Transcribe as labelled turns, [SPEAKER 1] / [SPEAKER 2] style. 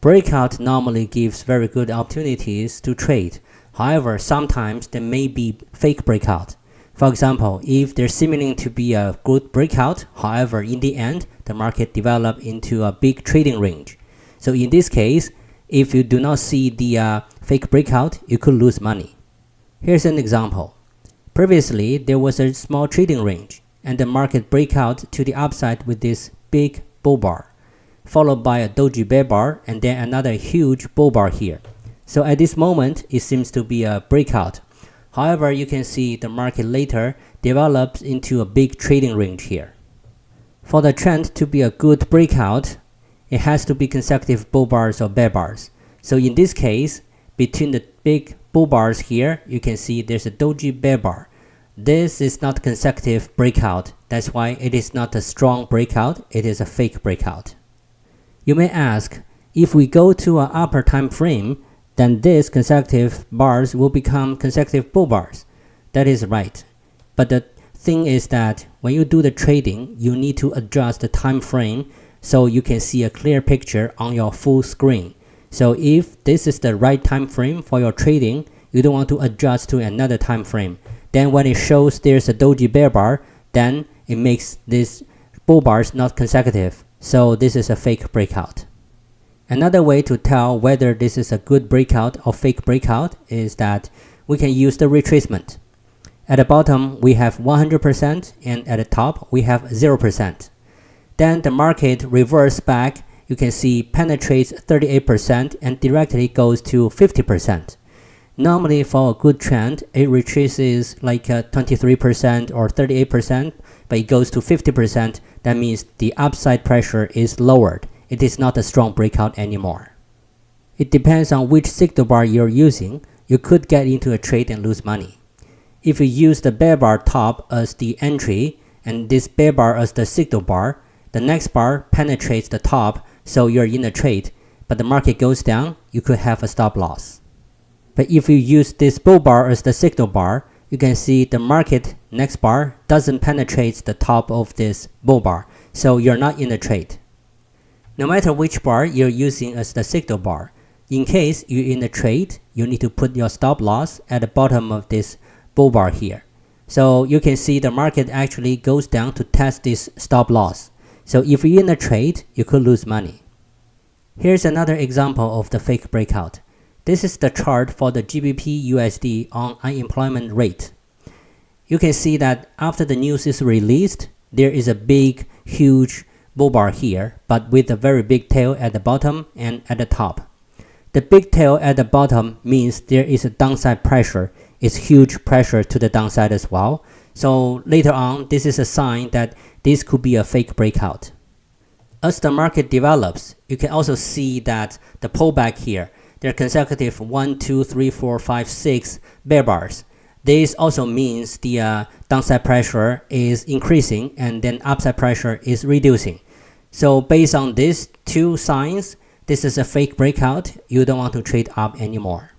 [SPEAKER 1] Breakout normally gives very good opportunities to trade. However, sometimes there may be fake breakout. For example, if there's seeming to be a good breakout, however, in the end, the market developed into a big trading range. So in this case, if you do not see the fake breakout, you could lose money. Here's an example. Previously, there was a small trading range, and the market breakout to the upside with this big bull bar, followed by a doji bear bar, and then another huge bull bar here. So at this moment, it seems to be a breakout. However, you can see the market later develops into a big trading range here. For the trend to be a good breakout, it has to be consecutive bull bars or bear bars. So in this case, between the big bull bars here, you can see there's a doji bear bar. This is not consecutive breakout. That's why it is not a strong breakout. It is a fake breakout. You may ask, if we go to an upper time frame, then these consecutive bars will become consecutive bull bars. That is right. But the thing is that when you do the trading, you need to adjust the time frame so you can see a clear picture on your full screen. So if this is the right time frame for your trading, you don't want to adjust to another time frame. Then when it shows there's a doji bear bar, then it makes these bull bars not consecutive. So this is a fake breakout. Another way to tell whether this is a good breakout or fake breakout is that we can use the retracement. At the bottom, we have 100% and at the top, we have 0%. Then the market reverses back, you can see penetrates 38% and directly goes to 50%. Normally for a good trend, it retraces like 23% or 38%, but it goes to 50%. That means the upside pressure is lowered. It is not a strong breakout anymore. It depends on which signal bar you're using. You could get into a trade and lose money. If you use the bear bar top as the entry and this bear bar as the signal bar, the next bar penetrates the top, so you're in a trade, but the market goes down, you could have a stop loss. But if you use this bull bar as the signal bar, you can see the market next bar doesn't penetrate the top of this bull bar, so you're not in a trade. No matter which bar you're using as the signal bar, in case you're in a trade, you need to put your stop loss at the bottom of this bull bar here. So you can see the market actually goes down to test this stop loss. So if you're in a trade, you could lose money. Here's another example of the fake breakout. This is the chart for the GBP USD on unemployment rate. You can see that after the news is released, there is a big, huge bull bar here, but with a very big tail at the bottom and at the top. The big tail at the bottom means there is a downside pressure. It's huge pressure to the downside as well. So later on, this is a sign that this could be a fake breakout. As the market develops, you can also see that the pullback here, there are consecutive 1, 2, 3, 4, 5, 6 bear bars. This also means the downside pressure is increasing and then upside pressure is reducing. So based on these two signs, this is a fake breakout. You don't want to trade up anymore.